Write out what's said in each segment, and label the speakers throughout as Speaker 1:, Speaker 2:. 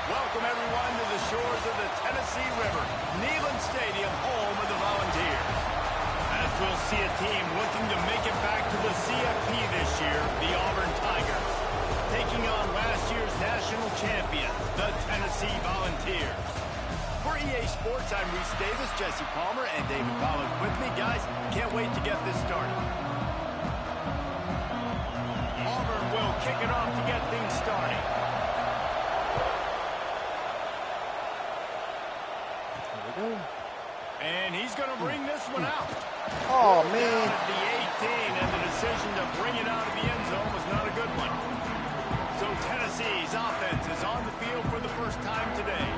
Speaker 1: Welcome, everyone, to the shores of the Tennessee River, Neyland Stadium, home of the Volunteers. As we'll see a team looking to make it back to the CFP this year, the Auburn Tigers, taking on last year's national champion, the Tennessee Volunteers. For EA Sports, I'm Reese Davis, Jesse Palmer, and David Pollack with me. Guys, can't wait to get this started. Auburn will kick it off to get things started. And he's going to bring this one out.
Speaker 2: Oh, man.
Speaker 1: Down at the 18, and the decision to bring it out of the end zone was not a good one. So Tennessee's offense is on the field for the first time today.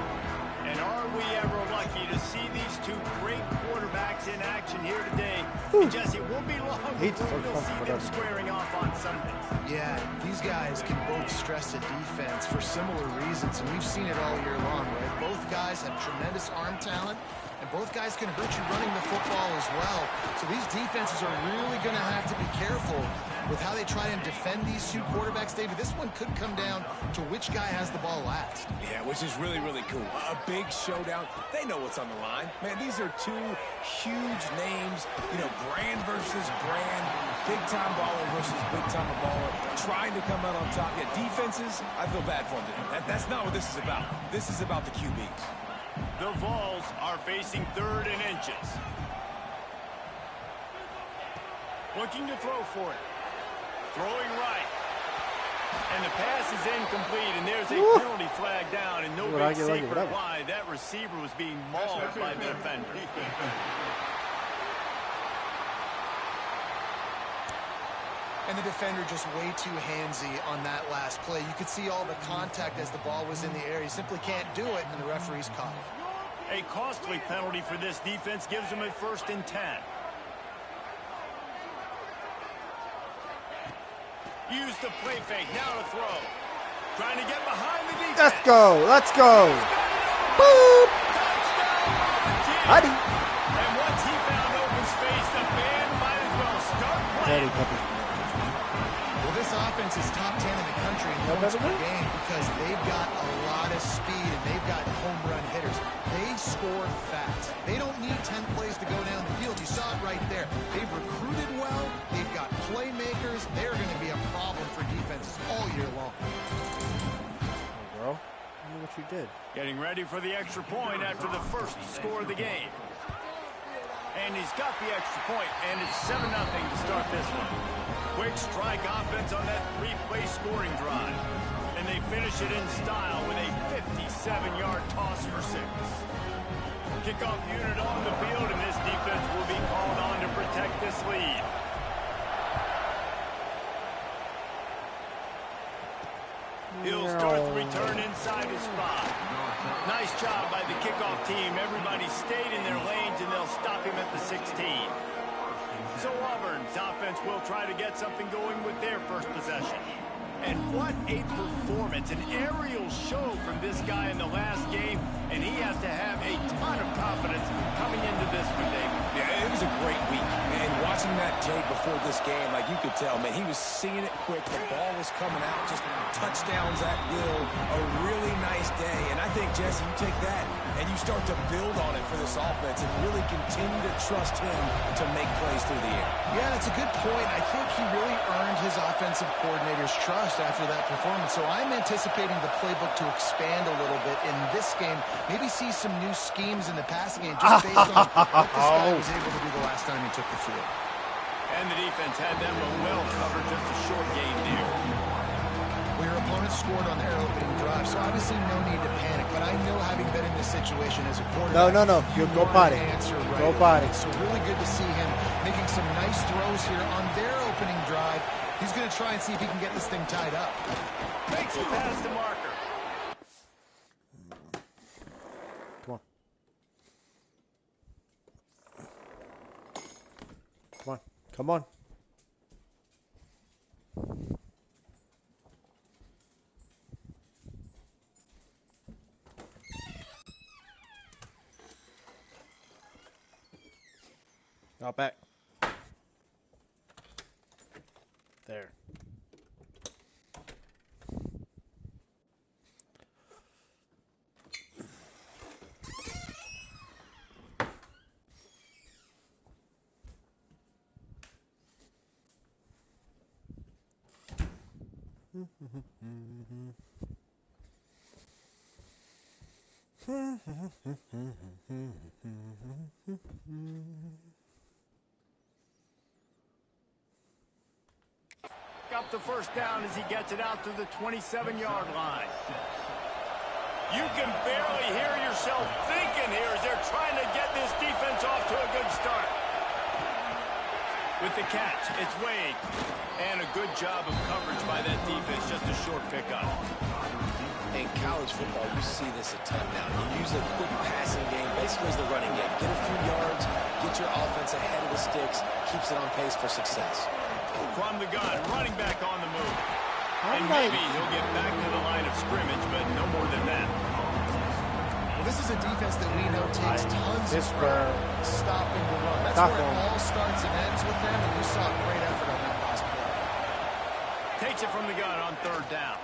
Speaker 1: And are we ever lucky to see these two great quarterbacks in action here today? And Jesse, it won't be long before we'll see them squaring off on Sundays.
Speaker 3: Yeah, these guys can both stress the defense for similar reasons, and we've seen it all year long, right? Both guys have tremendous arm talent, and both guys can hurt you running the football as well. So these defenses are really going to have to be careful with how they try and defend these two quarterbacks. David, this one could come down to which guy has the ball last.
Speaker 4: Yeah, which is really, really cool. A big showdown. They know what's on the line. Man, these are two huge names. You know, brand versus brand. Big-time baller versus big-time baller. Trying to come out on top. Yeah, defenses, I feel bad for them. That's not what this is about. This is about the QBs.
Speaker 1: The Vols are facing 3rd and inches. Looking to throw for it. Throwing right. And the pass is incomplete, and there's a penalty flag down, and no big secret why that receiver was being mauled by the defender.
Speaker 3: And the defender just way too handsy on that last play. You could see all the contact as the ball was in the air. He simply can't do it, and the referee's caught it.
Speaker 1: A costly penalty for this defense gives them a 1st and 10. Use the play fake, now to throw. Trying to get behind the defense.
Speaker 2: Let's go, let's go. Boop. Howdy.
Speaker 1: And once he found open space, the band might as well start playing.
Speaker 3: Well, this offense is top 10 in the country in points per game because they've got a lot of speed and they've got home run hitters. They score fast. They don't need 10 plays to go down the field. You saw it right there. They've recruited well. They've got playmakers. They're going to be a problem for defenses all year long.
Speaker 2: Hey, bro. Look what you did.
Speaker 1: Getting ready for the extra point after the first score of the game. And he's got the extra point, and it's 7-0 to start this one. Quick strike offense on that 3-play scoring drive. And they finish it in style with a 57-yard toss for 6. Kickoff unit on the field, and this defense will be called on to protect this lead. He'll start the return inside his spot. Nice job by the kickoff team. Everybody stayed in their lanes, and they'll stop him at the 16. So Auburn's offense will try to get something going with their first possession. And what a performance, an aerial show from this guy in the last game, and he has to have a ton of confidence coming into this one, David.
Speaker 4: Yeah, it was a great week. And watching that tape before this game, like you could tell, man, he was seeing it quick. The ball was coming out, just touchdowns at will. A really nice day. And I think, Jesse, you take that and you start to build on it for this offense and really continue to trust him to make plays through the air.
Speaker 3: Yeah, that's a good point. I think he really earned his offensive coordinator's trust after that performance. So I'm anticipating the playbook to expand a little bit in this game. Maybe see some new schemes in the passing game just based on what this guy was able to do the last time he took the field.
Speaker 1: And the defense had them well covered, just a short gain there.
Speaker 3: Well, your opponent scored on their opening drive, so obviously no need to panic. But I know, having been in this situation as a quarterback,
Speaker 2: no. You go body. Go body.
Speaker 3: So really good to see him making some nice throws here on their opening drive. He's going to try and see if he can get this thing tied up.
Speaker 1: Makes it past the marker.
Speaker 2: Come on. Come on. Come on. Out back. There.
Speaker 1: Up the first down as he gets it out to the 27-yard line. You can barely hear yourself thinking here as they're trying to get this defense off to a good start. With the catch, it's Wade. And a good job of coverage by that defense, just a short pickup.
Speaker 4: In college football, you see this a ton now. You use a quick passing game, basically as the running game. Get a few yards, get your offense ahead of the sticks, keeps it on pace for success.
Speaker 1: From the gun, running back on the move. And maybe he'll get back to the line of scrimmage, but no more than that.
Speaker 3: Well, this is a defense that we know takes tons of stopping the run. That's where it all starts and ends with them, and you saw a great effort on that last play.
Speaker 1: Takes it from the gun on third down.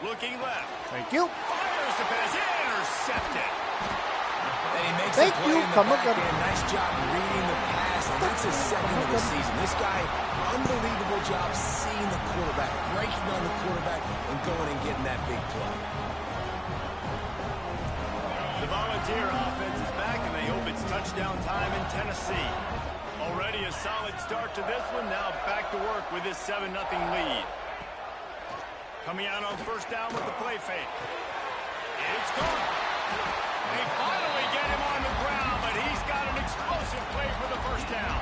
Speaker 1: Looking left.
Speaker 2: Thank you.
Speaker 1: Fires the pass. Intercepted.
Speaker 4: And he makes a play in the back end. Nice job reading the pass. And that's his second of the season. This guy, unbelievable job seeing the quarterback, breaking on the quarterback, and going and getting that big play.
Speaker 1: The Volunteer offense is back, and they hope it's touchdown time in Tennessee. Already a solid start to this one. Now back to work with this 7-0 lead. Coming out on first down with the play fake. It's gone. They finally get him on the ground, but he's got an explosive play for the first down.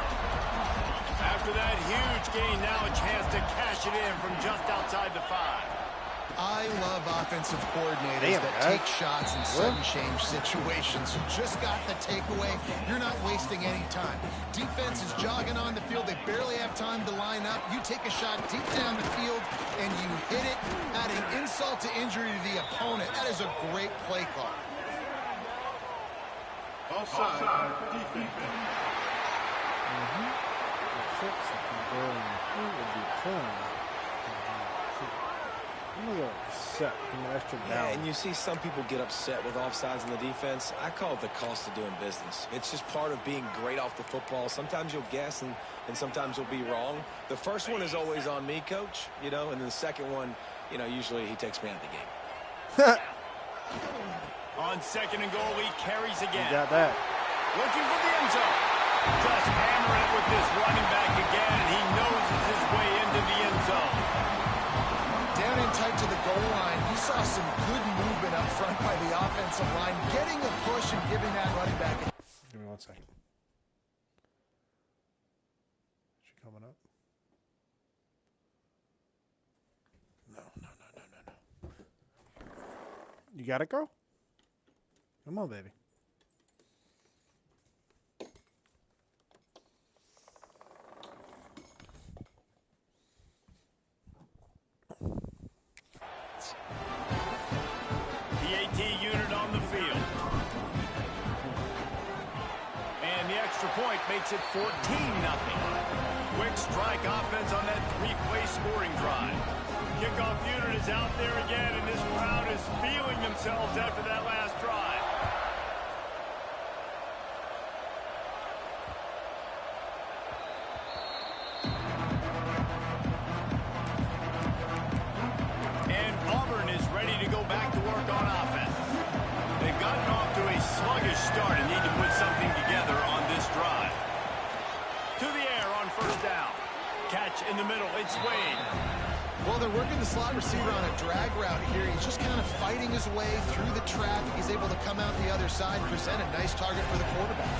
Speaker 1: After that huge gain, now a chance to cash it in from just outside the 5.
Speaker 3: I love offensive coordinators that take shots in sudden change situations. You just got the takeaway. You're not wasting any time. Defense is jogging on the field. They barely have time to line up. You take a shot deep down the field, and you hit it, adding insult to injury to the opponent. That is a great play call.
Speaker 5: Offside defense.
Speaker 4: Yeah, and you see some people get upset with offsides in the defense. I call it the cost of doing business. It's just part of being great off the football. Sometimes you'll guess, and sometimes you'll be wrong. The first one is always on me, Coach, and then the second one, usually he takes me out of the game.
Speaker 1: On second and goal, he carries again.
Speaker 2: You got that.
Speaker 1: Looking for the end zone. Just hammer it with this running back again. He noses his way into the end zone.
Speaker 3: Down in tight to the goal line, you saw some good movement up front by the offensive line, getting a push and giving that running back.
Speaker 2: Give me 1 second. Is she coming up? No. You got it, girl? Come on, baby.
Speaker 1: The AT unit on the field. And the extra point makes it 14-0. Quick strike offense on that three-play scoring drive. Kickoff unit is out there again, and this crowd is feeling themselves after that last drive. And Auburn is ready to go back to work on offense. They've gotten off to a sluggish start and need to put something together on this drive. To the air on first down. Catch in the middle. It's Wade.
Speaker 3: Well, they're working the slot receiver on a drag route here. He's just kind of fighting his way through the traffic. He's able to come out the other side and present a nice target for the quarterback.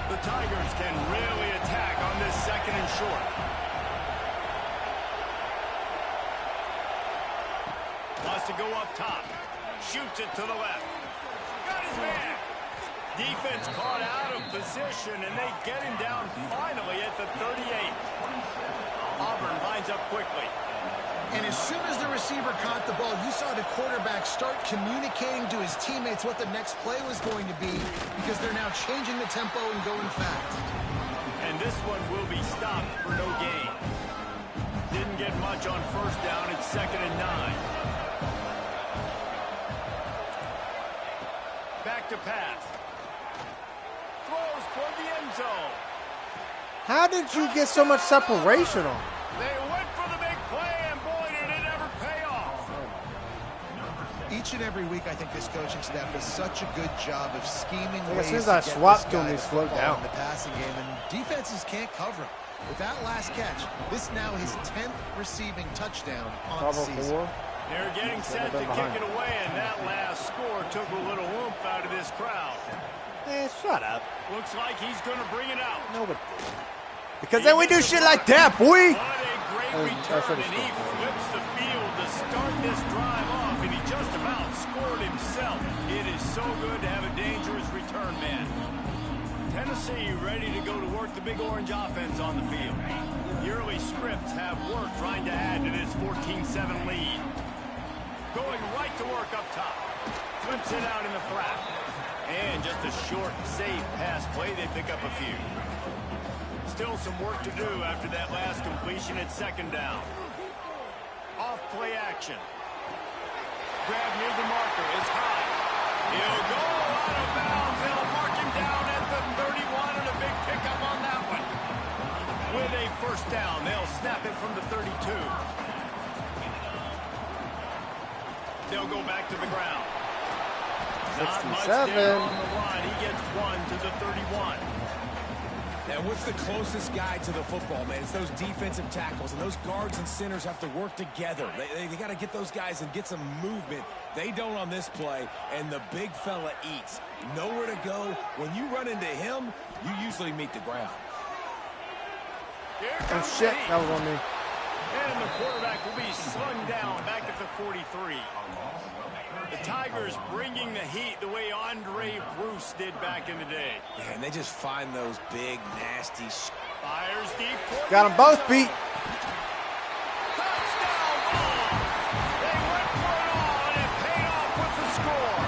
Speaker 1: The Tigers can really attack on this second and short. Wants to go up top. Shoots it to the left. Got his man. Defense caught out of position, and they get him down finally at the 38. Auburn lines up quickly.
Speaker 3: And as soon as the receiver caught the ball, you saw the quarterback start communicating to his teammates what the next play was going to be, because they're now changing the tempo and going fast.
Speaker 1: And this one will be stopped for no gain. Didn't get much on first down. It's 2nd and 9. Back to pass. Throws toward the end zone.
Speaker 2: How did you get so much separation on?
Speaker 1: They went for the big play, and boy, did it ever pay off.
Speaker 3: Each and every week, I think this coaching staff does such a good job of scheming ways
Speaker 2: since
Speaker 3: to
Speaker 2: I
Speaker 3: get
Speaker 2: swapped
Speaker 3: this guy
Speaker 2: him, he
Speaker 3: the
Speaker 2: slowed
Speaker 3: football
Speaker 2: down.
Speaker 3: in the passing game, and defenses can't cover him. With that last catch, this now his 10th receiving touchdown on the season.
Speaker 1: They're getting set to kick it away, and that last score took a little oomph out of this crowd.
Speaker 2: Shut up.
Speaker 1: Looks like he's going to bring it out.
Speaker 2: No, but because then we do shit like that, boy.
Speaker 1: What a great return, and he flips the field to start this drive off, and he just about scored himself. It is so good to have a dangerous return man. Tennessee ready to go to work the Big Orange offense on the field. The early scripts have worked trying to add to this 14-7 lead. Going right to work up top. Flips it out in the flat. And just a short, safe pass play, they pick up a few. Still some work to do after that last completion at 2nd down. Off play action. Grab near the marker. It's high. He'll go out of bounds. They'll mark him down at the 31, and a big pickup on that one. With a first down, they'll snap it from the 32. They'll go back to the ground. Not much there on the line. He gets one to the 31.
Speaker 4: Now, what's the closest guy to the football, man? It's those defensive tackles, and those guards and centers have to work together. They got to get those guys and get some movement. They don't on this play, and the big fella eats. Nowhere to go. When you run into him, you usually meet the ground.
Speaker 2: Oh, shit. That was on me.
Speaker 1: And the quarterback will be slung down back at the 43. The Tigers bringing the heat the way Andre Bruce did back in the day.
Speaker 4: Yeah, and they just find those big, nasty...
Speaker 1: Fires deep.
Speaker 2: Got them both beat.
Speaker 1: Touchdown ball. They went for it all, and it paid off with the score.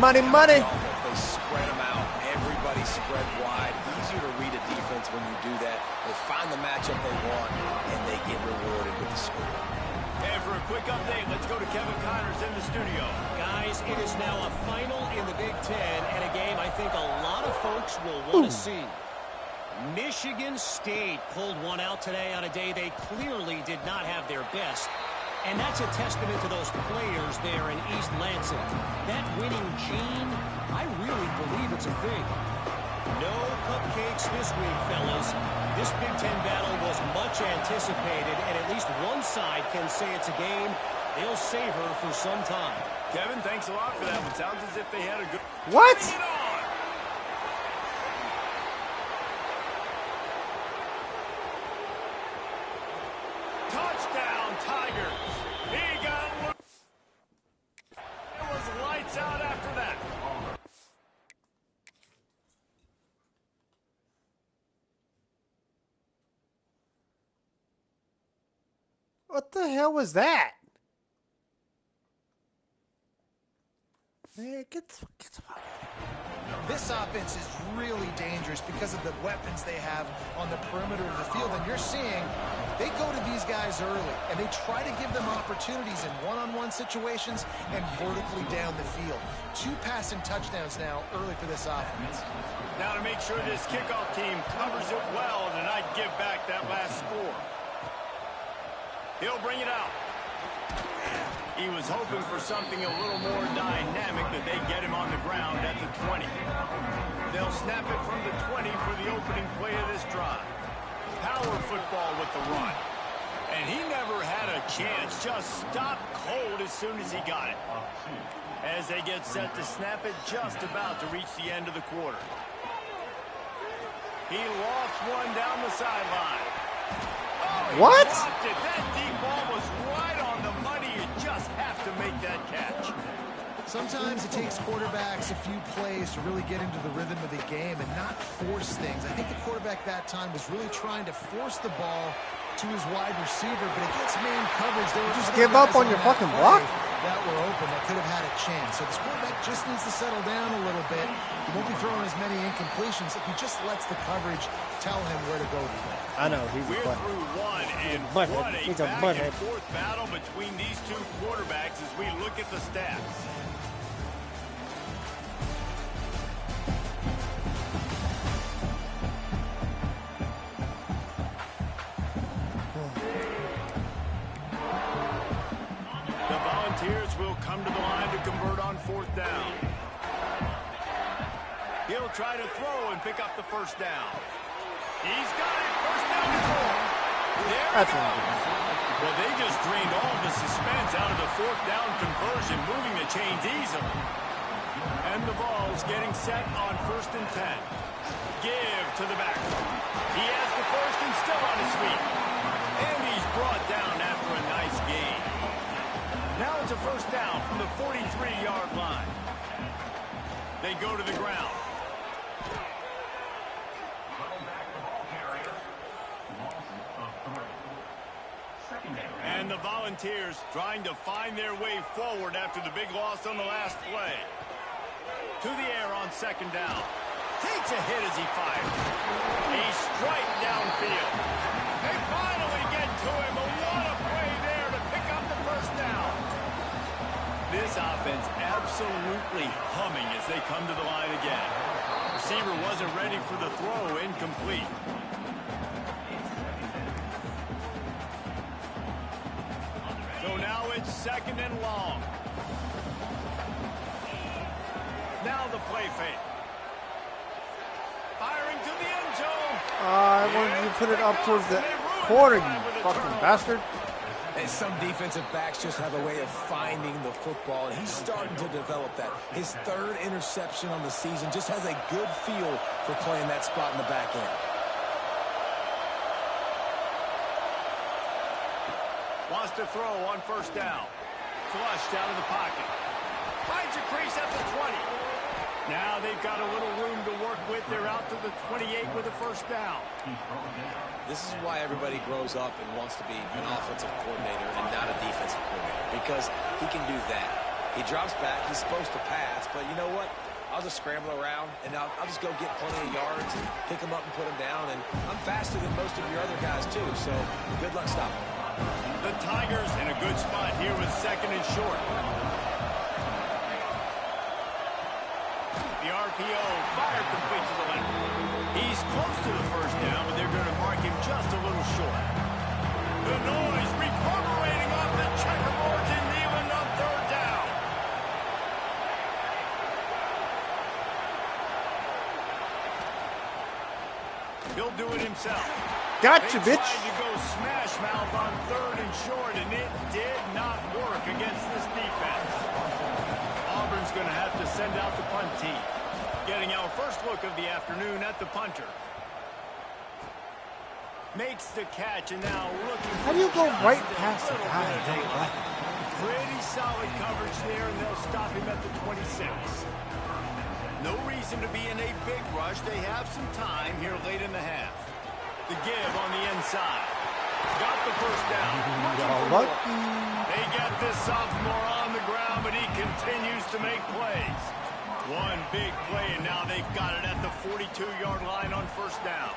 Speaker 2: Money, money.
Speaker 4: They spread them out. Everybody spread wide. Easier to read a defense when you do that. They find the matchup they want, and they get rewarded with the score.
Speaker 1: And for a quick update, let's go to Kevin Connors in the studio.
Speaker 6: Guys, it is now a final in the Big Ten, and a game I think a lot of folks will want to see. Michigan State pulled one out today on a day they clearly did not have their best. And that's a testament to those players there in East Lansing. That winning gene, I really believe it's a thing. No cupcakes this week, fellas. This Big Ten battle was much anticipated, and at least one side can say it's a game they'll savor for some time.
Speaker 1: Kevin, thanks a lot for that one. Sounds as if they had a good...
Speaker 2: What?
Speaker 1: Bring it on! Touchdown, Tigers! He got loose. It was lights out after that.
Speaker 2: What the hell was that? Man, get the fuck out of here.
Speaker 3: This offense is really dangerous because of the weapons they have on the perimeter of the field. And you're seeing they go to these guys early, and they try to give them opportunities in one-on-one situations and vertically down the field. 2 passing touchdowns now early for this offense.
Speaker 1: Now to make sure this kickoff team covers it well and not give back that last score. He'll bring it out. He was hoping for something a little more dynamic, that they get him on the ground at the 20. They'll snap it from the 20 for the opening play of this drive. Power football with the run. And he never had a chance, just stopped cold as soon as he got it. As they get set to snap it, just about to reach the end of the quarter. He lofts one down the sideline. Oh,
Speaker 2: what?
Speaker 1: Dropped it. That deep ball was right on the money. You just have to make that catch.
Speaker 3: Sometimes it takes quarterbacks a few plays to really get into the rhythm of the game and not force things. I think the quarterback that time was really trying to force the ball to his wide receiver, but against man coverage, there were
Speaker 2: Just
Speaker 3: other
Speaker 2: give up
Speaker 3: guys
Speaker 2: on your
Speaker 3: that
Speaker 2: fucking
Speaker 3: play
Speaker 2: block?
Speaker 3: that were open that could have had a chance. So this quarterback just needs to settle down a little bit. He won't be throwing as many incompletions if he just lets the coverage tell him where to go to play.
Speaker 2: I know, he's
Speaker 1: We're
Speaker 2: a butt.
Speaker 1: through one, and
Speaker 2: butthead.
Speaker 1: what a
Speaker 2: He's a
Speaker 1: back
Speaker 2: butthead.
Speaker 1: and forth battle between these two quarterbacks as we look at the stats. The Volunteers will come to the line to convert on 4th down. He'll try to throw and pick up the first down. He's got it. First down and 4. There
Speaker 2: That's
Speaker 1: we go.
Speaker 2: ridiculous.
Speaker 1: Well, they just drained all the suspense out of the 4th down conversion, moving the chains easily. And the Vols getting set on 1st and 10. Give to the back. He has the first and still on his feet. And he's brought down after a nice gain. Now it's a first down from the 43-yard line. They go to the ground. And the Volunteers trying to find their way forward after the big loss on the last play. To the air on 2nd down. Takes a hit as he fires. A strike downfield. They finally get to him, but what a play there to pick up the first down. This offense absolutely humming as they come to the line again. Receiver wasn't ready for the throw, incomplete. So now it's 2nd and long. Now the play fake. Firing to the end zone.
Speaker 2: I wanted you to put it up towards the corner, you fucking bastard.
Speaker 4: And some defensive backs just have a way of finding the football, and he's starting to develop that. His 3rd interception on the season, just has a good feel for playing that spot in the back end.
Speaker 1: Wants to throw on 1st down. Flushed out of the pocket. Finds a crease at the 20. Now they've got a little room to work with. They're out to the 28 with a first down.
Speaker 7: This is why everybody grows up and wants to be an offensive coordinator and not a defensive coordinator, because he can do that. He drops back. He's supposed to pass, but you know what? I'll just scramble around, and I'll just go get plenty of yards and pick them up and put them down, and I'm faster than most of your other guys, too, so good luck stopping me.
Speaker 1: The Tigers in a good spot here with 2nd and short. The RPO fired complete to the left. He's close to the first down, but they're going to mark him just a little short. The noise reverberating off the checkerboards in Neyland on 3rd down. He'll do it himself.
Speaker 2: Gotcha, bitch.
Speaker 1: They tried to go smash mouth on 3rd and short, and it did not work against this defense. Auburn's going to have to send out the punt team. Getting our first look of the afternoon at the punter. Makes the catch, and now looking.
Speaker 2: How do you go right past the guy?
Speaker 1: Pretty solid coverage there, and they'll stop him at the 26. No reason to be in a big rush. They have some time here late in the half. The give on the inside. Got the first down. They got this sophomore on the ground, but he continues to make plays. One big play, and now they've got it at the 42-yard line on first down.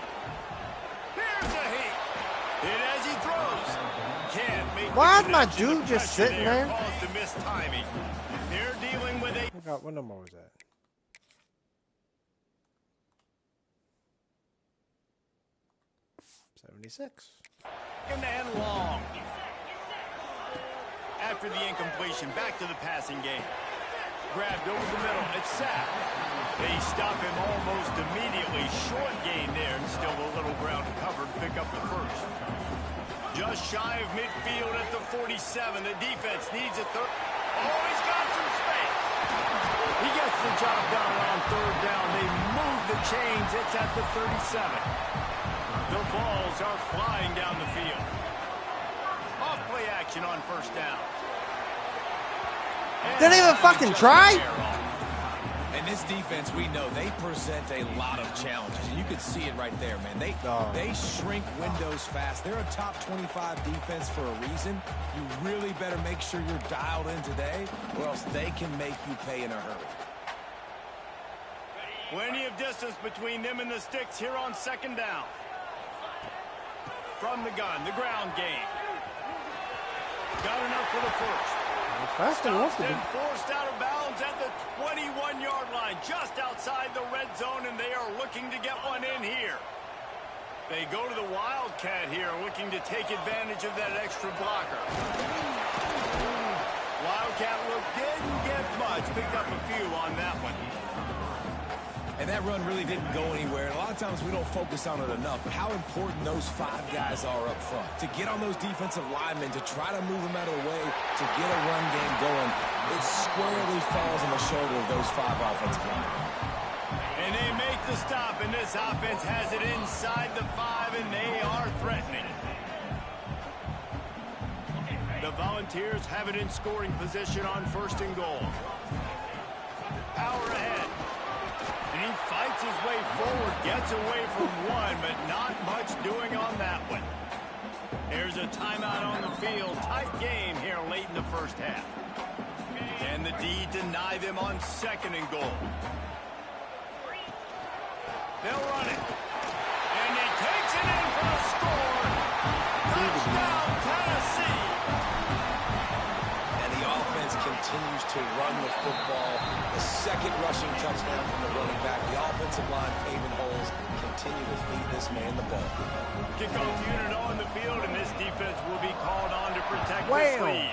Speaker 1: Here's a heat. Hit as he throws. Can't make.
Speaker 2: Why is my dude just sitting there?
Speaker 1: Caused to miss timing. They're dealing with a.
Speaker 2: What number was that? 76.
Speaker 1: And long. After the incompletion, back to the passing game. Grabbed over the middle. It's sacked. They stop him almost immediately. Short gain there, and still a little ground covered. Pick up the first. Just shy of midfield at the 47. The defense needs a third. Oh, he's got some space. He gets the job done on 3rd down. They move the chains. It's at the 37. The balls are flying down the field. Off play action on first down.
Speaker 2: Didn't even fucking try.
Speaker 4: And this defense, we know, they present a lot of challenges. And you can see it right there, man. They shrink windows fast. They're a top 25 defense for a reason. You really better make sure you're dialed in today, or else they can make you pay in a hurry.
Speaker 1: Plenty of distance between them and the sticks here on 2nd down. From the gun, the ground game. Got enough for the first. Stopped and forced out of bounds at the 21-yard line, just outside the red zone, and they are looking to get one in here. They go to the Wildcat here, looking to take advantage of that extra blocker. Wildcat look didn't get much, picked up a few on that one.
Speaker 4: And that run really didn't go anywhere. And a lot of times we don't focus on it enough, but how important those 5 guys are up front. To get on those defensive linemen, to try to move them out of the way, to get a run game going, it squarely falls on the shoulder of those 5 offensive linemen.
Speaker 1: And they make the stop, and this offense has it inside the 5, and they are threatening. The Volunteers have it in scoring position on 1st and goal. Power ahead. And he fights his way forward, gets away from one, but not much doing on that one. There's a timeout on the field. Tight game here late in the first half. And the D deny them on 2nd and goal. They'll run it. And he takes it in for a score. Touchdown, Tennessee.
Speaker 4: And the offense continues to run the football. The 2nd rushing touchdown from the running back. The offensive line paving holes. Continue to feed this man the ball.
Speaker 1: Kickoff unit on the field, and this defense will be called on to protect this lead.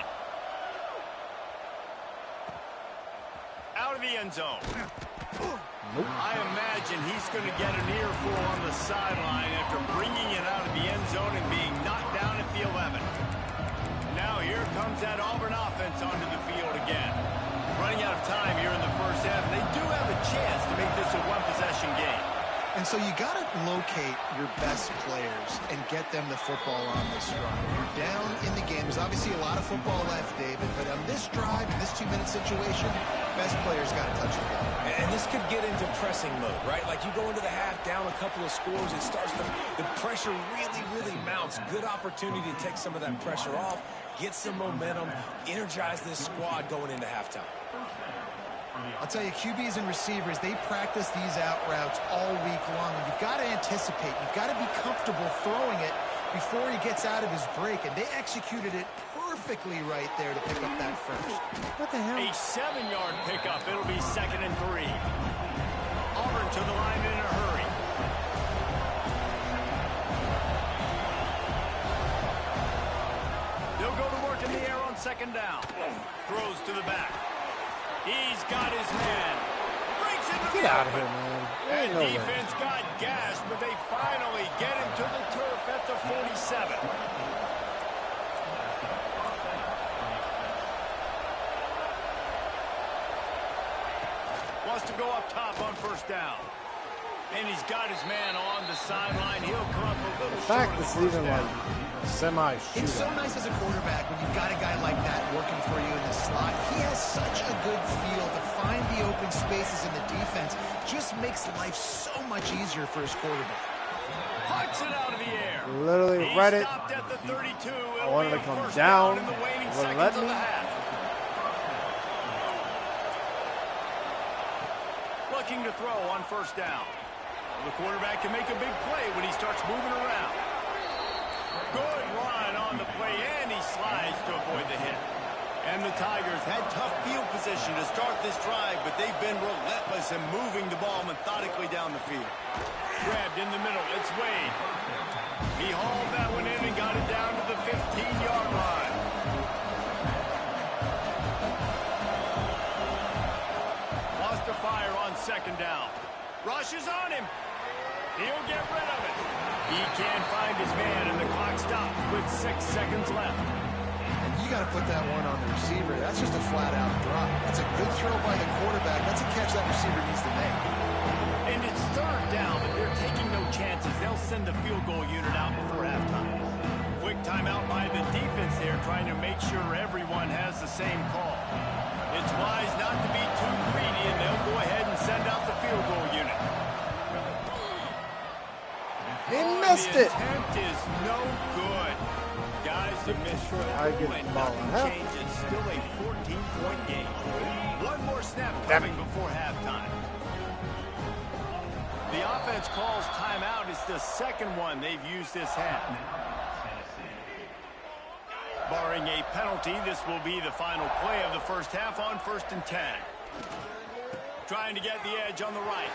Speaker 1: Out of the end zone. I imagine he's going to get an earful on the sideline after bringing it out of the end zone and being knocked down at the 11. Now here comes that Auburn offense onto the field again. Running out of time here in the first half. They do have a chance to make this a one-possession game.
Speaker 3: And so you got to locate your best players and get them the football on this drive. You're down in the game. There's obviously a lot of football left, David, but on this drive, in this 2-minute situation, best players got to touch the ball.
Speaker 4: And this could get into pressing mode, right? Like you go into the half, down a couple of scores, it starts to, the pressure really mounts. Good opportunity to take some of that pressure off, get some momentum, energize this squad going into halftime.
Speaker 3: I'll tell you, QBs and receivers, they practice these out routes all week long. And you've got to anticipate. You've got to be comfortable throwing it before he gets out of his break. And they executed it perfectly right there to pick up that first.
Speaker 2: What the hell?
Speaker 1: A 7-yard pickup. It'll be 2nd and 3. Auburn to the line in a hurry. They'll go to work in the air on 2nd down. Throws to the back. He's got his man. Breaks into
Speaker 2: Get
Speaker 1: the
Speaker 2: out of
Speaker 1: open.
Speaker 2: here, man. There
Speaker 1: And
Speaker 2: ain't no way.
Speaker 1: defense got gashed, but they finally get him to the turf at the 47. Wants to go up top on first down. And he's got his man on the sideline. He'll come up a little
Speaker 2: The
Speaker 1: short
Speaker 2: fact
Speaker 1: of
Speaker 2: it's
Speaker 1: first
Speaker 2: even
Speaker 1: down.
Speaker 2: like semi-shootout.
Speaker 3: It's so nice as a quarterback when you've got a guy like that working for you in the slot. He has such a good feel to find the open spaces in the defense. Just makes life so much easier for his quarterback.
Speaker 1: Puts it out of the air.
Speaker 2: Literally
Speaker 1: He
Speaker 2: read it.
Speaker 1: stopped at the 32.
Speaker 2: I wanted to come down.
Speaker 1: In the waning
Speaker 2: Wouldn't
Speaker 1: seconds
Speaker 2: let
Speaker 1: of
Speaker 2: me.
Speaker 1: the half. Looking to throw on first down. The quarterback can make a big play when he starts moving around. Good run on the play, and he slides to avoid the hit. And the Tigers had tough field position to start this drive, but they've been relentless in moving the ball methodically down the field. Grabbed in the middle, it's Wade. He hauled that one in and got it down to the 15-yard line. Wants to fire on second down. Rushes on him. He'll get rid of it. He can't find his man, and the clock stops with 6 seconds left.
Speaker 3: You got to put that one on the receiver. That's just a flat-out drop. That's a good throw by the quarterback. That's a catch that receiver needs to make.
Speaker 1: And it's third down, but they're taking no chances. They'll send the field goal unit out before halftime. Quick timeout by the defense there, trying to make sure everyone has the same call. It's wise not to be too greedy, and they'll go ahead and send out the field goal unit.
Speaker 2: He missed
Speaker 1: the
Speaker 2: it.
Speaker 1: attempt is no good. Guys, the missed
Speaker 2: I get
Speaker 1: and
Speaker 2: the ball
Speaker 1: nothing
Speaker 2: in half.
Speaker 1: changes. Still a 14-point game. One more snap coming before halftime. The offense calls timeout. It's the second one they've used this half. Barring a penalty, this will be the final play of the first half on 1st and 10. Trying to get the edge on the right.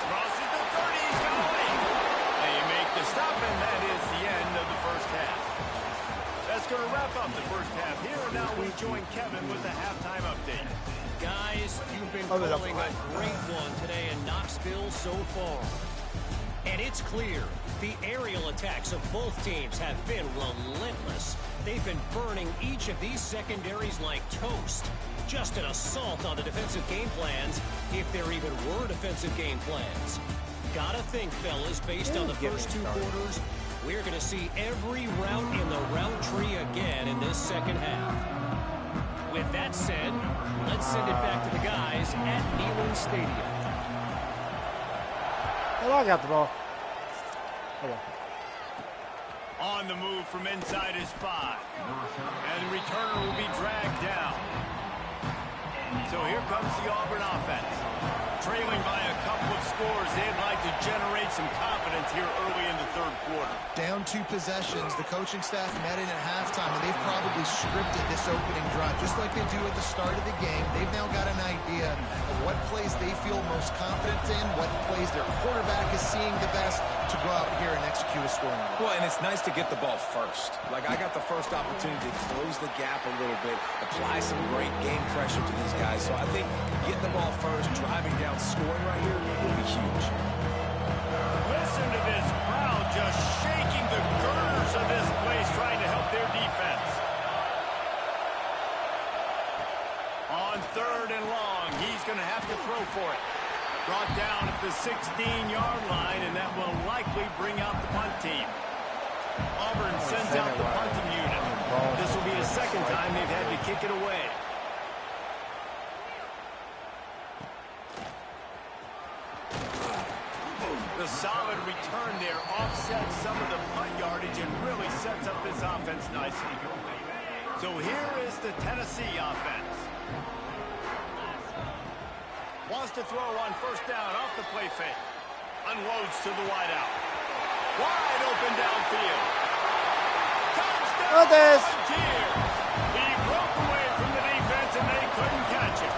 Speaker 1: Crosses the 30, he's going. They make the stop, and that is the end of the first half. That's going to wrap up the first half here. And now we join Kevin with the halftime update.
Speaker 6: Guys, you've been calling a great one today in Knoxville so far. And it's clear, the aerial attacks of both teams have been relentless. They've been burning each of these secondaries like toast. Just an assault on the defensive game plans, if there even were defensive game plans. Gotta think, fellas, based on the first 2 quarters, we're going to see every route in the route tree again in this second half. With that said, let's send it back to the guys at Neyland Stadium.
Speaker 2: Well, I got the ball. Okay.
Speaker 1: On the move from inside his 5. And the returner will be dragged down. So here comes the Auburn offense. Trailing by a couple of scores, they'd like to generate some confidence here early in the third quarter.
Speaker 3: Down 2 possessions, the coaching staff met in at halftime, and they've probably scripted this opening drive, just like they do at the start of the game. They've now got an idea of what plays they feel most confident in, what plays their quarterback is seeing the best to go out here and execute a scoring drive.
Speaker 4: Well, and it's nice to get the ball first. Like, I got the first opportunity to close the gap a little bit, apply some great game pressure to these guys. So I think getting the ball first, driving down, scoring right here will be huge.
Speaker 1: Listen to this crowd just shaking the girders of this place, trying to help their defense. On 3rd and long, he's going to have to throw for it. Brought down at the 16-yard line, and that will likely bring out the punt team. Auburn sends out the punting unit. This will be the second time they've had to kick it away. The solid return there offsets some of the punt yardage and really sets up this offense nicely. So here is the Tennessee offense. Wants to throw on first down off the play fake. Unloads to the wideout. Wide open downfield. Touchdown! Volunteers! He broke away from the defense and they couldn't catch him.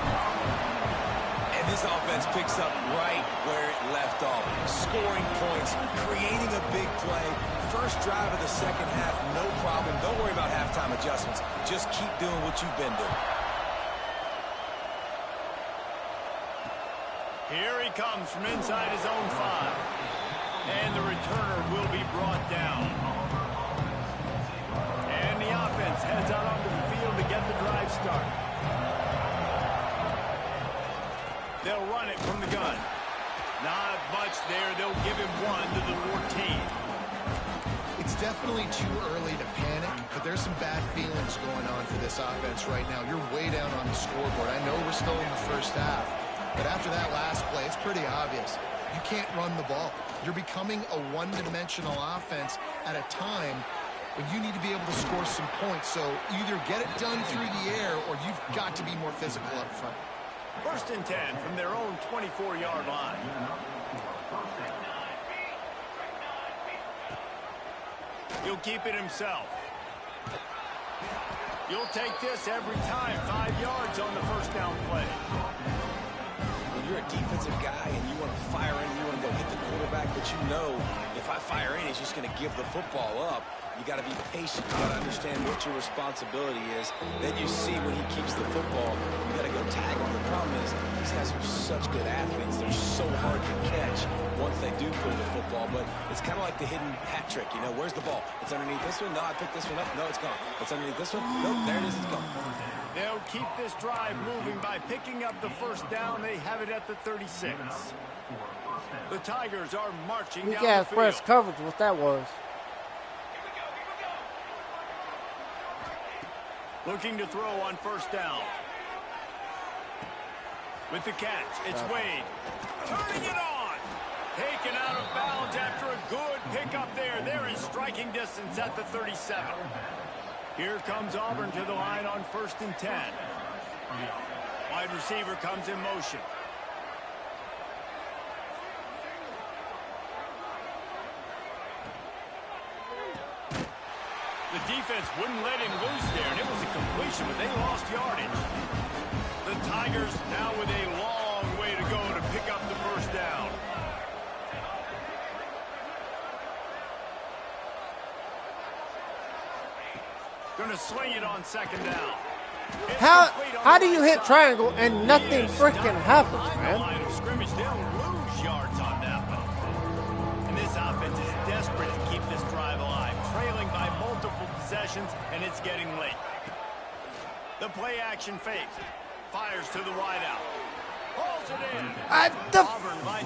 Speaker 4: And this offense picks up right where it left off. Scoring points, creating a big play. First drive of the second half, no problem. Don't worry about halftime adjustments. Just keep doing what you've been doing.
Speaker 1: Here he comes from inside his own 5. And the returner will be brought down. And the offense heads out onto the field to get the drive started. They'll run it from the gun. Not much there. They'll give him 1 to the 14.
Speaker 3: It's definitely too early to panic, but there's some bad feelings going on for this offense right now. You're way down on the scoreboard. I know we're still in the first half, but after that last play, it's pretty obvious. You can't run the ball. You're becoming a one-dimensional offense at a time when you need to be able to score some points. So either get it done through the air or you've got to be more physical up front.
Speaker 1: 1st and 10 from their own 24-yard line. He'll keep it himself. You'll take this every time. 5 yards on the first down play.
Speaker 7: When you're a defensive guy and you want to fire in, you want to go hit the quarterback, but you know if I fire in, he's just going to give the football up. You got to be patient. You got to understand what your responsibility is. Then you see when he keeps the football, you got to go tag him. The problem is these guys are such good athletes. They're so hard to catch once they do pull the football. But it's kind of like the hidden hat trick. You know, where's the ball? It's underneath this one. No, I picked this one up. No, it's gone. It's underneath this one. Nope, there it is. It's gone.
Speaker 1: They'll keep this drive moving by picking up the first down. They have it at the 36. The Tigers are marching down the field.
Speaker 2: Press coverage, what that was.
Speaker 1: Looking to throw on first down. With the catch, it's Wade. Turning it on. Taken out of bounds after a good pickup there. They're in striking distance at the 37. Here comes Auburn to the line on 1st and 10. Wide receiver comes in motion. The defense wouldn't let him loose there, and it was a completion, but they lost yardage. The Tigers now with a long way to go to pick up the first down. Going to sling it on 2nd down.
Speaker 2: How do you hit triangle and nothing freaking happens, man?
Speaker 1: Line of scrimmage, they'll lose yards on that one. And this offense is desperate to keep this drive alive, trailing by multiple possessions, and it's getting late. The play action fake. Fires to the wideout. Pulls it in.
Speaker 2: What the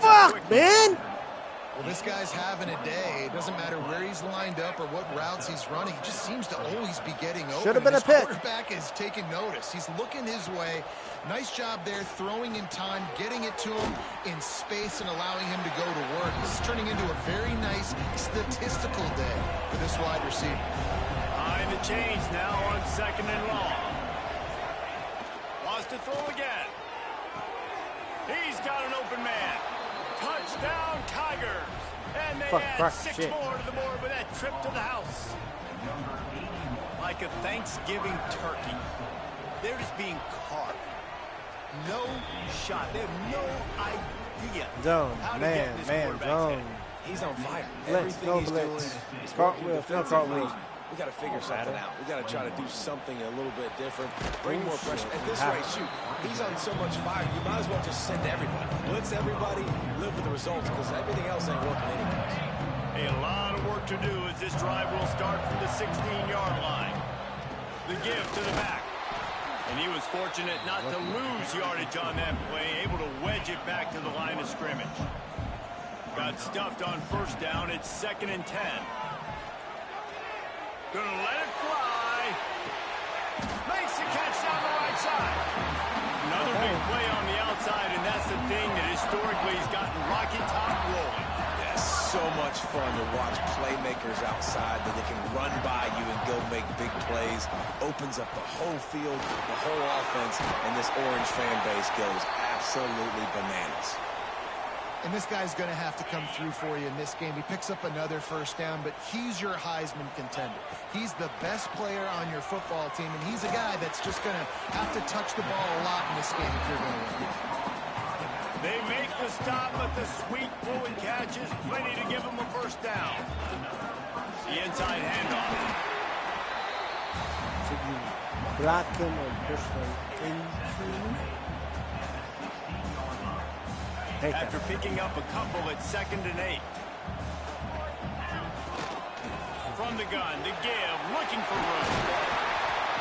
Speaker 2: fuck, man?
Speaker 3: Well, this guy's having a day. It doesn't matter where he's lined up or what routes he's running. He just seems to always be getting open.
Speaker 2: Should have been a pick.
Speaker 3: The quarterback is taking notice. He's looking his way. Nice job there, throwing in time, getting it to him in space and allowing him to go to work. This is turning into a very nice statistical day for this wide receiver.
Speaker 1: Behind the chains now on 2nd and long. Wants to throw again. He's got an open man. Touchdown, Tigers. And they add 6 more to the board with that trip to the house. Like a Thanksgiving turkey. They're just being carved. No shot. They have no idea how to get this quarterback's head.
Speaker 7: He's on fire.
Speaker 2: Blitz,
Speaker 7: Everything he's
Speaker 2: blitz.
Speaker 7: doing is
Speaker 2: Cartwheel, no cartwheel.
Speaker 7: We got to figure something out. We got to try to do something a little bit different. Bring more pressure. At this rate, shoot, he's on so much fire, you might as well just send everybody. Blitz everybody, live with the results, because everything else ain't working anyways.
Speaker 1: A lot of work to do as this drive will start from the 16-yard line. The give to the back. And he was fortunate not to lose yardage on that play, able to wedge it back to the line of scrimmage. Got stuffed on first down. It's 2nd and 10. Gonna let it fly. Makes the catch down the right side. Another big play on the outside, and that's the thing that historically has gotten Rocky Top rolling.
Speaker 7: That's so much fun to watch playmakers outside that they can run by you and go make big plays. Opens up the whole field, the whole offense, and this Orange fan base goes absolutely bananas.
Speaker 3: And this guy's going to have to come through for you in this game. He picks up another first down, but he's your Heisman contender. He's the best player on your football team, and he's a guy that's just going to have to touch the ball a lot in this game if you're going to win.
Speaker 1: They make the stop, but the sweet throw and catch is plenty to give him a first down. The inside handoff.
Speaker 2: Should you block him or push him into?
Speaker 1: after picking up a couple at 2nd and 8. From the gun, to give, looking for room.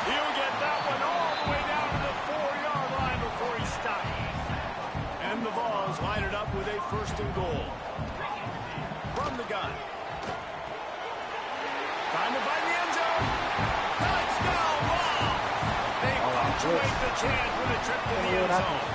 Speaker 1: He'll get that one all the way down to the 4-yard line before he stops. And the Vols line it up with a 1st and goal. From the gun. Trying to find the end zone. Touchdown, wow! They punctuate the chance with a trip to the end zone.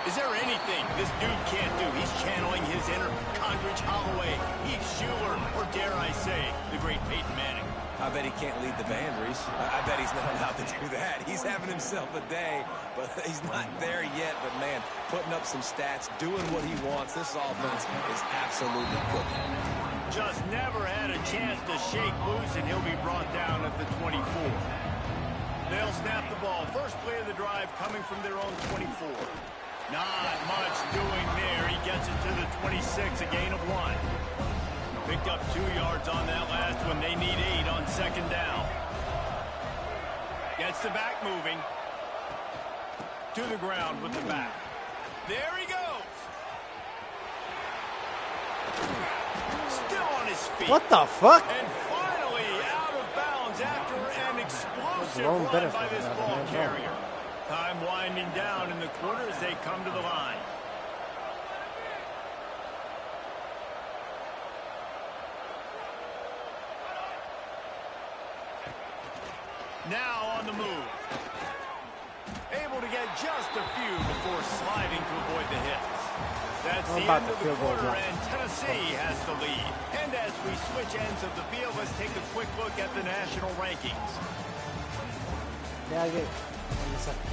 Speaker 1: Is there anything this dude can't do? He's channeling his inner Condridge Holloway, Heath Schuler, or dare I say, the great Peyton Manning.
Speaker 7: I bet he can't lead the band, Reese. I bet he's not allowed to do that. He's having himself a day, but he's not there yet. But, man, putting up some stats, doing what he wants. This offense is absolutely cooking.
Speaker 1: Just never had a chance to shake loose, and he'll be brought down at the 24. They'll snap the ball. First play of the drive coming from their own 24. Not much doing there. He gets it to the 26, a gain of 1. Picked up 2 yards on that last one. They need 8 on 2nd down. Gets the back moving. To the ground with the back. There he goes. Still on his feet.
Speaker 2: What the fuck?
Speaker 1: And finally out of bounds after an explosive run by this ball carrier. Time winding down in the quarter as they come to the line. Now on the move. Able to get just a few before sliding to avoid the hits. That's the end of the quarter, and Tennessee has the lead. And as we switch ends of the field, let's take a quick look at the national rankings.
Speaker 2: Yeah, I get it. Wait a second.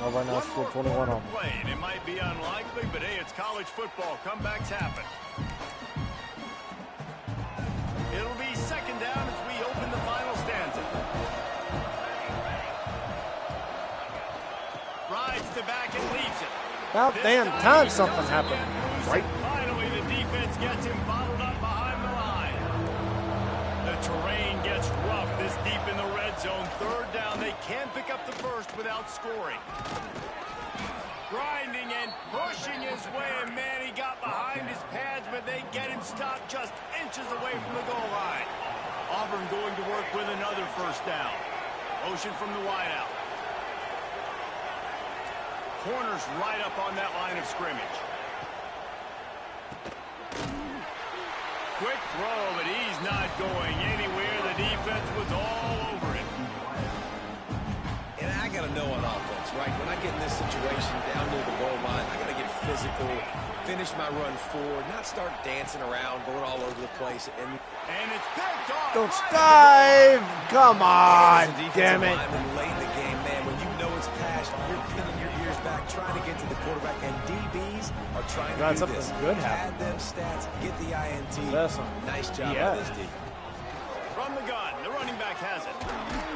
Speaker 2: Oh, right now it's 4:21 on.
Speaker 1: Played. It might be unlikely, but hey, it's college football. Comebacks happen. It'll be 2nd down as we open the final stanza. Rides the back and leaves it.
Speaker 2: About damn time something happened. Right.
Speaker 1: Finally, the defense gets him bottled up behind the line. The terrain gets rough this deep in the red zone. 3rd down. They can't pick up the first without scoring. Grinding and pushing his way, and man, he got behind his pads, but they get him stopped just inches away from the goal line. Auburn going to work with another 1st down. Motion from the wideout. Corners right up on that line of scrimmage. Quick throw, but he's not going anywhere. The defense was all over him.
Speaker 7: And I got to know on offense, right? When I get in this situation down near the goal line, I got to get physical, finish my run forward, not start dancing around, going all over the place. And
Speaker 1: it's picked off.
Speaker 2: Don't dive. Come on. Damn it.
Speaker 7: Late in the game, man, when you know it's past, you're pinning your ears back, trying to get to the quarterback, and DBs are trying to do this.
Speaker 2: Good
Speaker 7: add them stats, get the INT. Nice job by this D.
Speaker 1: From the gun, the running back has it.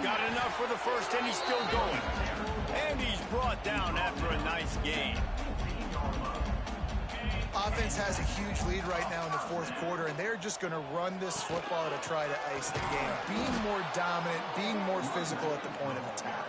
Speaker 1: Got enough for the first, and he's still going. And he's brought down after a nice gain.
Speaker 3: Offense has a huge lead right now in the 4th quarter, and they're just going to run this football to try to ice the game. Being more dominant, being more physical at the point of attack.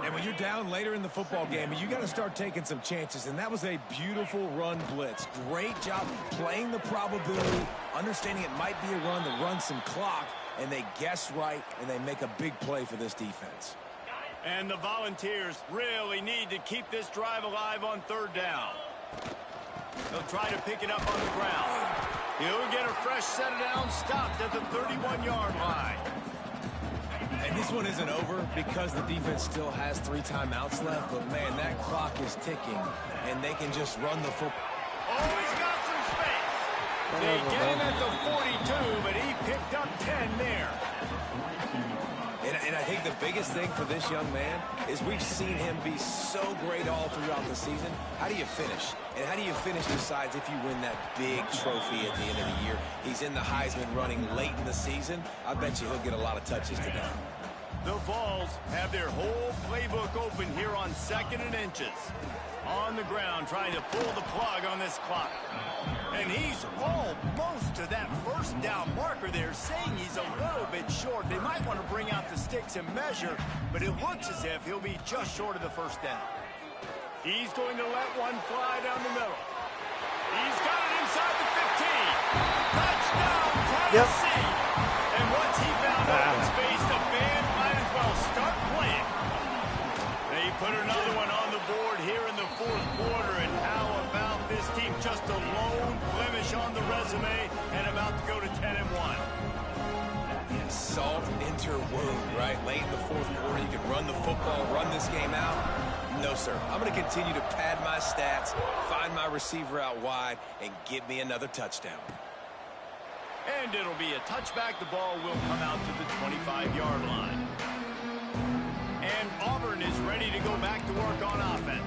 Speaker 4: And when you're down later in the football game, you got to start taking some chances. And that was a beautiful run blitz. Great job playing the probability, understanding it might be a run to run some clock, and they guess right, and they make a big play for this defense.
Speaker 1: And the Volunteers really need to keep this drive alive on 3rd down. They'll try to pick it up on the ground. He'll get a fresh set of downs, stopped at the 31-yard line.
Speaker 4: And this one isn't over because the defense still has 3 timeouts left. But, man, that clock is ticking, and they can just run the football.
Speaker 1: Oh, he's got some space. They get him at the 42, but he picked up 10 there.
Speaker 7: And I think the biggest thing for this young man is we've seen him be so great all throughout the season. How do you finish? And how do you finish decides if you win that big trophy at the end of the year. He's in the Heisman running late in the season. I bet you he'll get a lot of touches today.
Speaker 1: The Vols have their whole playbook open here on 2nd and inches. On the ground, trying to pull the plug on this clock. And he's almost to that first down marker there, saying he's a little bit short. They might want to bring out the sticks and measure, but it looks as if he'll be just short of the first down. He's going to let one fly down the middle. He's got it inside the 15. Touchdown, Tennessee. And once he found open space, the band might as well start playing. They put another one on the board here in the fourth quarter, and how about this team? Just a lone blemish on the resume and about to go to 10-1.
Speaker 7: Yeah, salt enter wound, right? Late in the fourth quarter, you can run the football, run this game out. No, sir. I'm going to continue to pad my stats, find my receiver out wide, and give me another touchdown.
Speaker 1: And it'll be a touchback. The ball will come out to the 25-yard line. And Auburn is ready to go back to work on offense.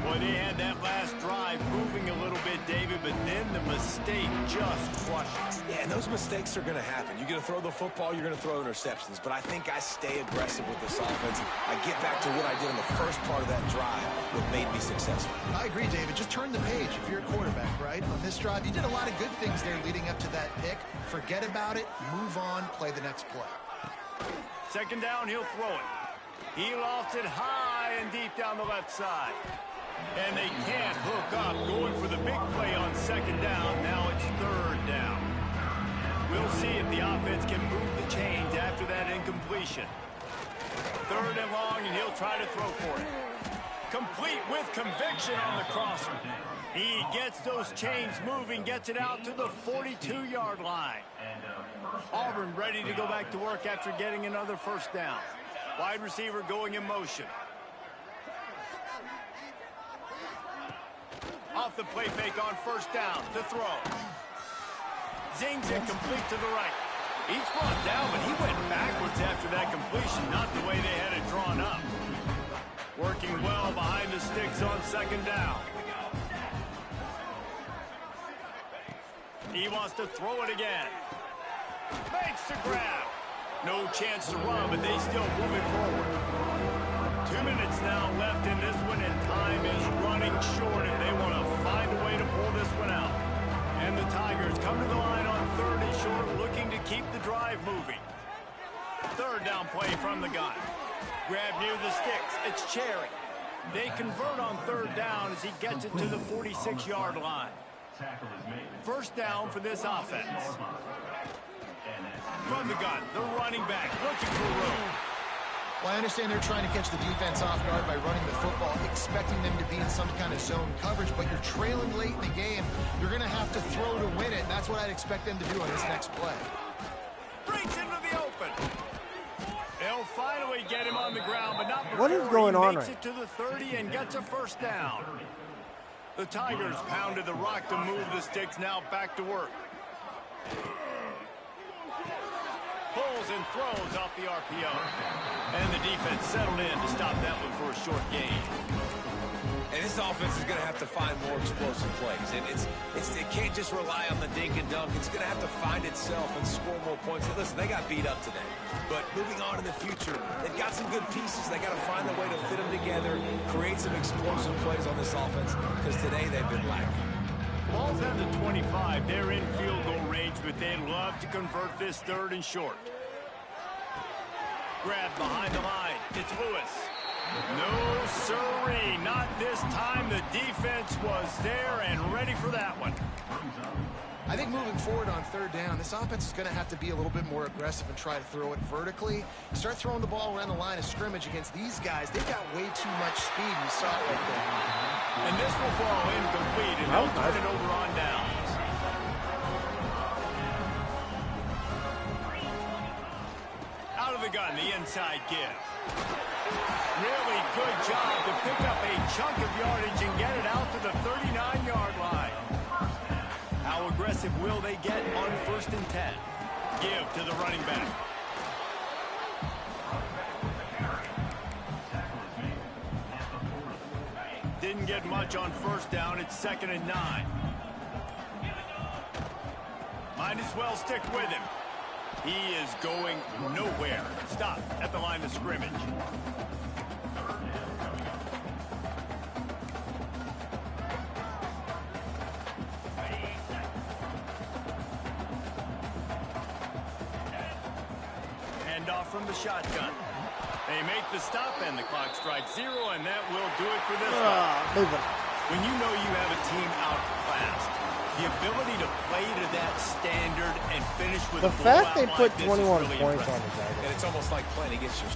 Speaker 1: Boy, they had that last drive moving a little bit, David, but then the mistake just crushed it.
Speaker 7: Yeah, and those mistakes are going to happen. You're going to throw the football, you're going to throw interceptions. But I think I stay aggressive with this offense. I get back to what I did in the first part of that drive that made me successful.
Speaker 3: I agree, David. Just turn the page if you're a quarterback, right? On this drive, you did a lot of good things there leading up to that pick. Forget about it, move on, play the next play.
Speaker 1: Second down, he'll throw it. He lofts it high and deep down the left side. And they can't hook up, going for the big play on second down. Now it's third down. We'll see if the offense can move the chains after that incompletion. Third and long, and he'll try to throw for it. Complete with conviction on the crosser. He gets those chains moving, gets it out to the 42-yard line. Auburn ready to go back to work after getting another first down. Wide receiver going in motion. Off the play fake on first down to throw. Zings it complete to the right. He's brought down, but he went backwards after that completion, not the way they had it drawn up. Working well behind the sticks on second down. He wants to throw it again. Makes the grab. No chance to run, but they still move it forward. 2 minutes now left in this one, and time is running short if they want to find a way to pull this one out. And the Tigers come to the line on third and short, looking to keep the drive moving. Third down play from the gun. Grab near the sticks. It's Cherry. They convert on third down as he gets it to the 46-yard line. First down for this offense. From the gun, the running back looking for room.
Speaker 3: Well, I understand they're trying to catch the defense off guard by running the football, expecting them to be in some kind of zone coverage, but you're trailing late in the game. You're going to have to throw to win it, and that's what I'd expect them to do on this next play.
Speaker 1: Breaks into the open. They'll finally get him on the ground, but not before
Speaker 2: What is going on
Speaker 1: he makes
Speaker 2: right
Speaker 1: it to the 30 and gets a first down. The Tigers pounded the rock to move the sticks, now back to work. Pulls and throws off the RPO. And the defense settled in to stop that one for a short gain.
Speaker 7: And this offense is going to have to find more explosive plays. And it can't just rely on the dink and dunk. It's going to have to find itself and score more points. And listen, they got beat up today. But moving on in the future, they've got some good pieces. They got to find a way to fit them together, create some explosive plays on this offense, because today they've been lacking.
Speaker 1: Ball's at the 25. They're in field goal range, but they'd love to convert this third and short. Grab behind the line. It's Lewis. No, sirree. Not this time. The defense was there and ready for that one.
Speaker 3: I think moving forward on third down, this offense is going to have to be a little bit more aggressive and try to throw it vertically. Start throwing the ball around the line of scrimmage against these guys. They've got way too much speed. You saw it right there.
Speaker 1: And this will fall incomplete, and they'll turn it over on downs. Out of the gun, the inside give. Really good job to pick up a chunk of yardage and get it out to the 39-yard line. How aggressive will they get on first and 10? Give to the running back. Didn't get much on first down. It's 2nd and 9. Might as well stick with him. He is going nowhere. Stop at the line of scrimmage. handoff from the shotgun. They make the stop, and the clock strikes 0, and that will do it for this one. When you know you have a team outclassed, the ability to play to that standard and finish with
Speaker 2: the
Speaker 1: a
Speaker 2: fact
Speaker 1: blowout
Speaker 2: they put
Speaker 1: like this
Speaker 2: 21
Speaker 1: is really
Speaker 2: points
Speaker 1: impressive.
Speaker 2: on the Jaguars.
Speaker 4: And it's almost like playing against your